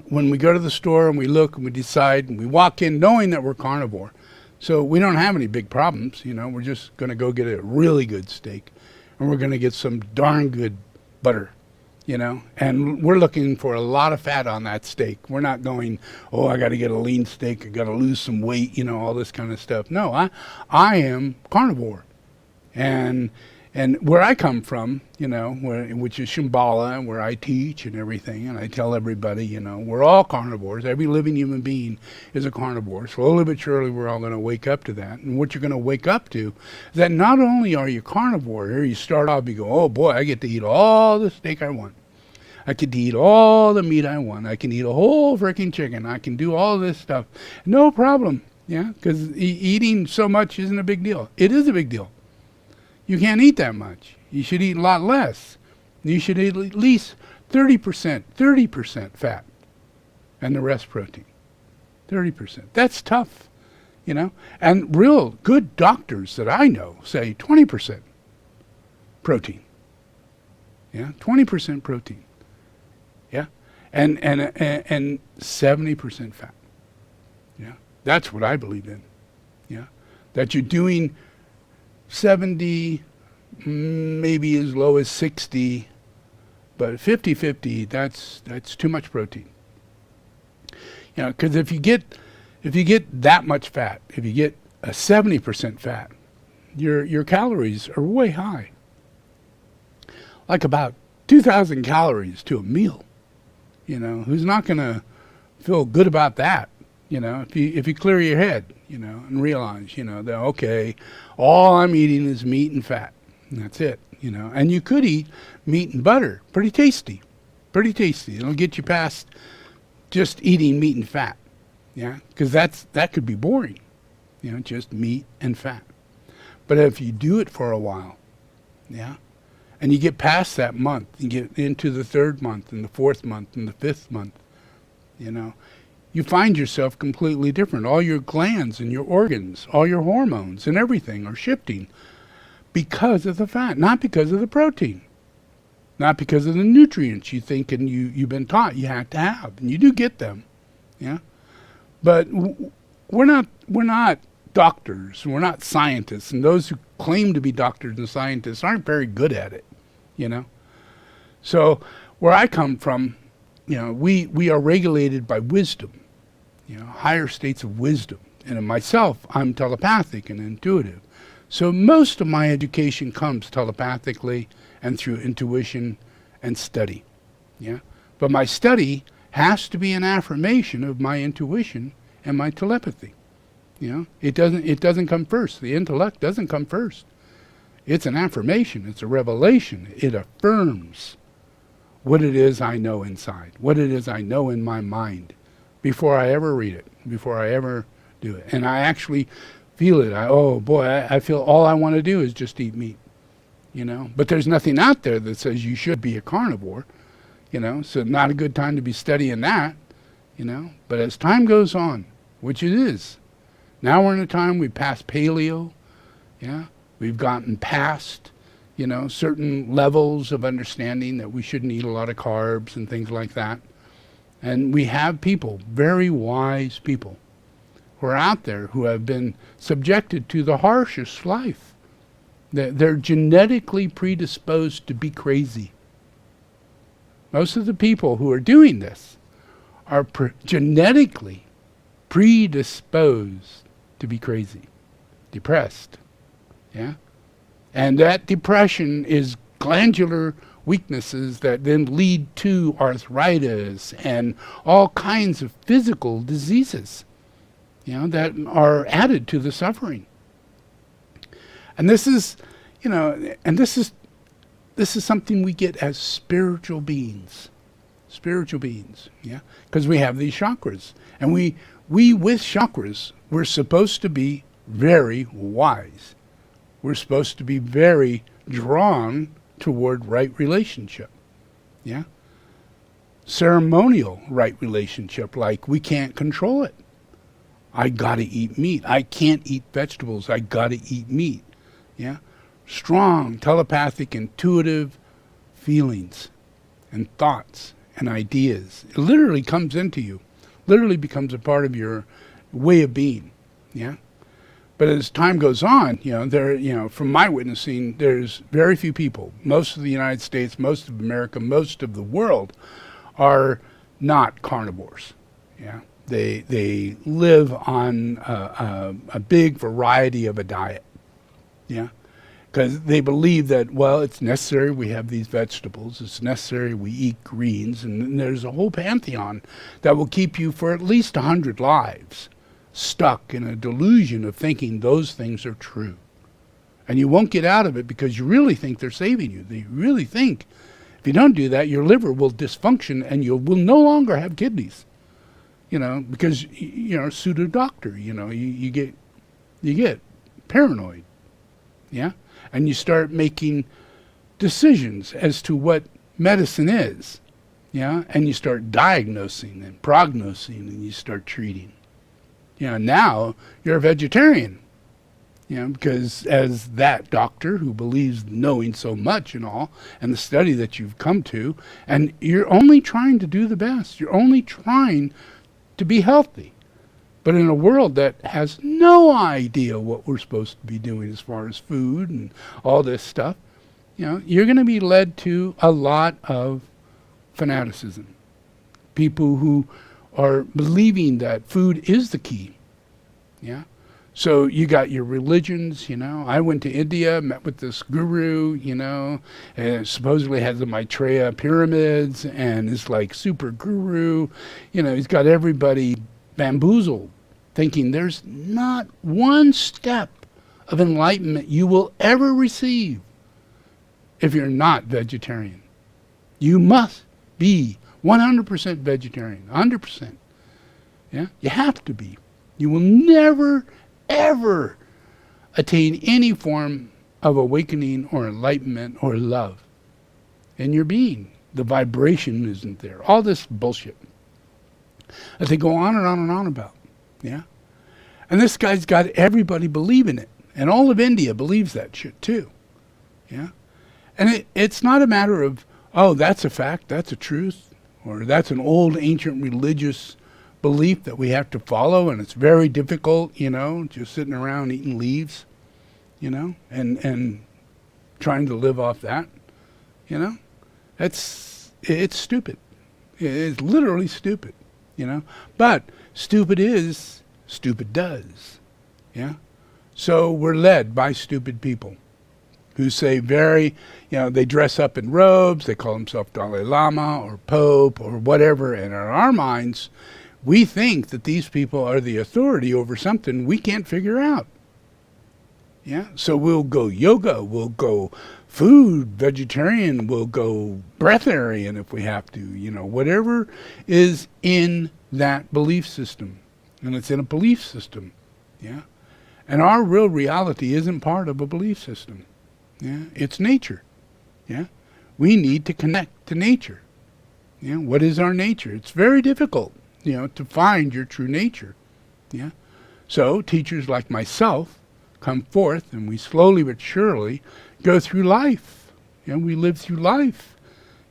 When we go to the store and we look and we decide and we walk in knowing that we're carnivore, so we don't have any big problems, you know, we're just going to go get a really good steak and we're going to get some darn good butter, you know, and we're looking for a lot of fat on that steak. We're not going, oh, I got to get a lean steak, I got to lose some weight, you know, all this kind of stuff. No, I am carnivore. And where I come from, you know, which is Shambhala, where I teach and everything, and I tell everybody, you know, we're all carnivores. Every living human being is a carnivore. Slowly but surely, we're all going to wake up to that. And what you're going to wake up to is that not only are you carnivore, here you start off, you go, oh boy, I get to eat all the steak I want. I can eat all the meat I want. I can eat a whole freaking chicken. I can do all this stuff. No problem, yeah, because eating so much isn't a big deal. It is a big deal. You can't eat that much. You should eat a lot less. You should eat at least 30% fat and the rest protein. 30%. That's tough, you know. And real good doctors that I know say 20% protein. Yeah, 20% protein. Yeah, and 70% fat. Yeah, that's what I believe in. Yeah, that you're doing 70, maybe as low as 60, but 50-50, that's too much protein. You know, because if you get that much fat, if you get a 70% fat, your calories are way high. Like about 2,000 calories to a meal. You know, who's not going to feel good about that? You know, if you clear your head, you know, and realize, you know, that, okay, all I'm eating is meat and fat. And that's it, you know. And you could eat meat and butter. Pretty tasty. Pretty tasty. It'll get you past just eating meat and fat. Yeah, because that could be boring. You know, just meat and fat. But if you do it for a while, yeah, and you get past that month, you get into the third month and the fourth month and the fifth month, you know, you find yourself completely different. All your glands and your organs, all your hormones and everything are shifting because of the fat, not because of the protein, not because of the nutrients you think and you've been taught you have to have, and you do get them, yeah. But we're not doctors, we're not scientists, and those who claim to be doctors and scientists aren't very good at it, you know. So where I come from, you know, we are regulated by wisdom. You know, higher states of wisdom. And in myself, I'm telepathic and intuitive. So most of my education comes telepathically and through intuition and study. Yeah. But my study has to be an affirmation of my intuition and my telepathy. You know, it doesn't come first. The intellect doesn't come first. It's an affirmation. It's a revelation. It affirms what it is I know inside, what it is I know in my mind, before I ever read it, before I ever do it. And I actually feel it. I feel all I want to do is just eat meat, you know. But there's nothing out there that says you should be a carnivore, you know, so not a good time to be studying that, you know. But as time goes on, which it is, now we're in a time we've passed paleo, yeah, we've gotten past, you know, certain levels of understanding that we shouldn't eat a lot of carbs and things like that. And we have people, very wise people, who are out there who have been subjected to the harshest life. They're genetically predisposed to be crazy. Most of the people who are doing this are genetically predisposed to be crazy, depressed. Yeah? And that depression is glandular weaknesses that then lead to arthritis and all kinds of physical diseases, you know, that are added to the suffering. And this is, you know, and this is something we get as spiritual beings, yeah, because we have these chakras, and we with chakras, we're supposed to be very wise. We're supposed to be very drawn toward right relationship, yeah? Ceremonial right relationship, like we can't control it. I gotta eat meat. I can't eat vegetables. I gotta eat meat. Yeah? Strong, telepathic, intuitive feelings and thoughts and ideas. It literally comes into you. Literally becomes a part of your way of being. Yeah? But as time goes on, from my witnessing, there's very few people, most of the United States, most of America, most of the world are not carnivores. Yeah, they live on a big variety of a diet. Yeah, because they believe that, well, it's necessary we have these vegetables, it's necessary we eat greens, and there's a whole pantheon that will keep you for at least 100 lives stuck in a delusion of thinking those things are true. And you won't get out of it because you really think they're saving you. You really think if you don't do that, your liver will dysfunction and you will no longer have kidneys. Because you're a pseudo doctor, you get paranoid. Yeah? And you start making decisions as to what medicine is. Yeah? And you start diagnosing and prognosing and you start treating. Now you're a vegetarian, because as that doctor who believes knowing so much and all, and the study that you've come to, and you're only trying to do the best. You're only trying to be healthy. But in a world that has no idea what we're supposed to be doing as far as food and all this stuff, you're going to be led to a lot of fanaticism. People who are believing that food is the key. Yeah. So you got your religions, I went to India, met with this guru, and supposedly has the Maitreya pyramids and is like super guru. He's got everybody bamboozled, thinking there's not one step of enlightenment you will ever receive if you're not vegetarian. You must be 100% vegetarian, 100%. Yeah, you have to be. You will never, ever attain any form of awakening or enlightenment or love in your being. The vibration isn't there. All this bullshit that they go on and on and on about. Yeah, and this guy's got everybody believing it, and all of India believes that shit too. Yeah, and it's not a matter of, oh, that's a fact, that's a truth, or that's an old ancient religious belief that we have to follow, and it's very difficult, just sitting around eating leaves, and trying to live off that, it's stupid. It's literally stupid, but stupid is, stupid does. Yeah. So we're led by stupid people who say they dress up in robes, they call themselves Dalai Lama or Pope or whatever, and in our minds, we think that these people are the authority over something we can't figure out. Yeah, so we'll go yoga, we'll go food, vegetarian, we'll go breatharian if we have to, whatever is in that belief system. And it's in a belief system. Yeah. And our real reality isn't part of a belief system. Yeah, it's nature. Yeah, we need to connect to nature. Yeah, what is our nature? It's very difficult, to find your true nature. Yeah, so teachers like myself come forth, and we slowly but surely go through life. We live through life.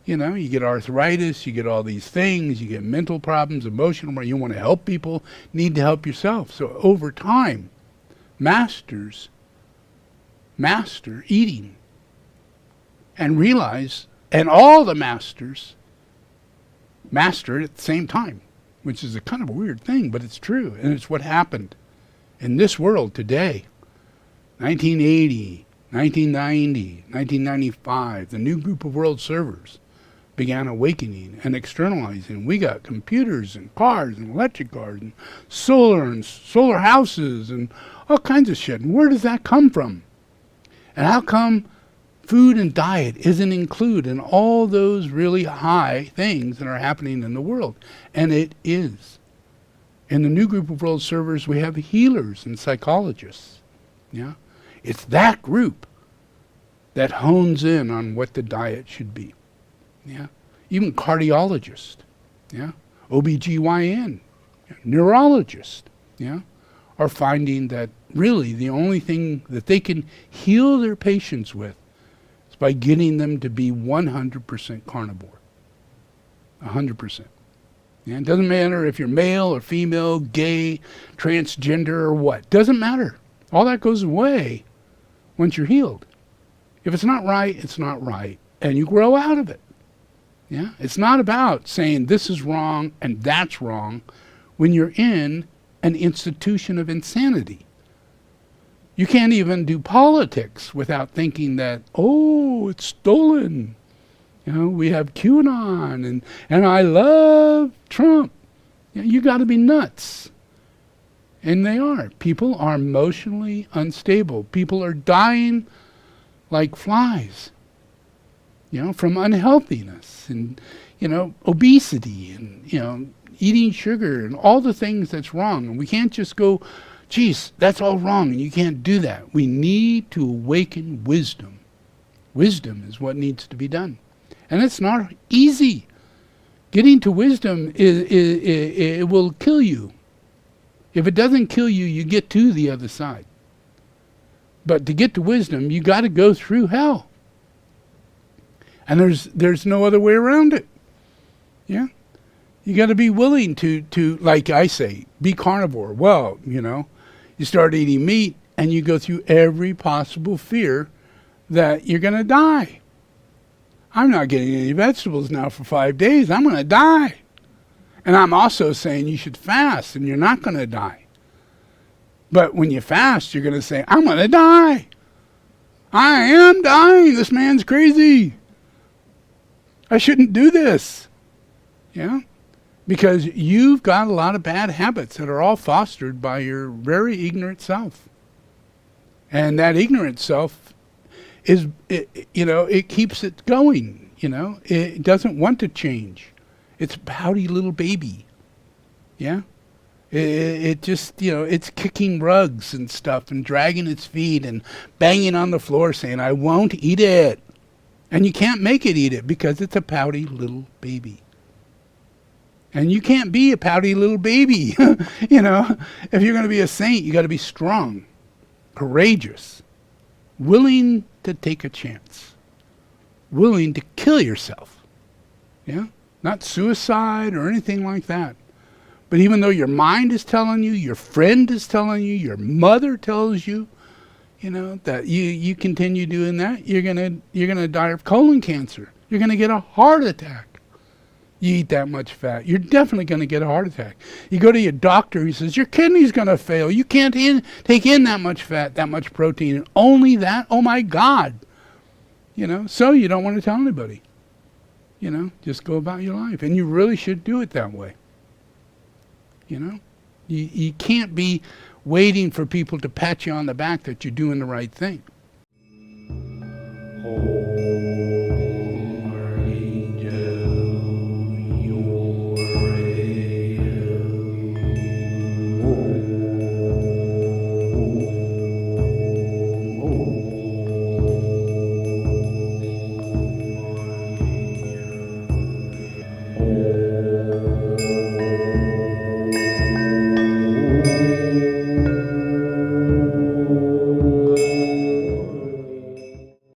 You get arthritis, you get all these things, you get mental problems, emotional. You want to help people, need to help yourself. So over time, masters master eating and realize, and all the masters master it at the same time, which is a kind of a weird thing, but it's true, and it's what happened in this world today. 1980, 1990, 1995, the new group of world servers began awakening and externalizing. We got computers and cars and electric cars and solar houses and all kinds of shit. And where does that come from? And how come food and diet isn't included in all those really high things that are happening in the world? And it is. In the new group of world servers, we have healers and psychologists. Yeah, it's that group that hones in on what the diet should be. Yeah, even cardiologist. Yeah, OBGYN, neurologist. Yeah, are finding that really the only thing that they can heal their patients with is by getting them to be 100% carnivore. 100%. Yeah, it doesn't matter if you're male or female, gay, transgender, or what. Doesn't matter. All that goes away once you're healed. If it's not right, it's not right. And you grow out of it. Yeah, it's not about saying this is wrong and that's wrong when you're in an institution of insanity. You can't even do politics without thinking that, oh, it's stolen. You know, we have QAnon and I love Trump. You got to be nuts. And they are. People are emotionally unstable. People are dying like flies, you know, from unhealthiness and, you know, obesity and, you know, eating sugar and all the things that's wrong. And we can't just go, geez, that's all wrong, and you can't do that. We need to awaken wisdom. Wisdom is what needs to be done. And it's not easy. Getting to wisdom, it will kill you. If it doesn't kill you, you get to the other side. But to get to wisdom, you got to go through hell. And there's no other way around it. Yeah? You got to be willing to, like I say, be carnivore. Well, you know, you start eating meat and you go through every possible fear that you're going to die. I'm not getting any vegetables now for 5 days. I'm going to die. And I'm also saying you should fast and you're not going to die. But when you fast, you're going to say, I'm going to die. I am dying. This man's crazy. I shouldn't do this. Yeah? Because you've got a lot of bad habits that are all fostered by your very ignorant self. And that ignorant self is, you know, it keeps it going, you know. It doesn't want to change. It's a pouty little baby. Yeah? It just, you know, it's kicking rugs and stuff and dragging its feet and banging on the floor saying, I won't eat it. And you can't make it eat it because it's a pouty little baby. And you can't be a pouty little baby. You know, if you're going to be a saint, you got to be strong, courageous, willing to take a chance, willing to kill yourself. Yeah? Not suicide or anything like that. But even though your mind is telling you, your friend is telling you, your mother tells you, you know, that you continue doing that, you're gonna die of colon cancer. You're gonna get a heart attack. You eat that much fat, you're definitely gonna get a heart attack. You go to your doctor, he says your kidney's gonna fail. You can't take in that much fat, that much protein, and only that. Oh my God, you know. So you don't want to tell anybody. You know, just go about your life, and you really should do it that way. You know, you can't be waiting for people to pat you on the back that you're doing the right thing.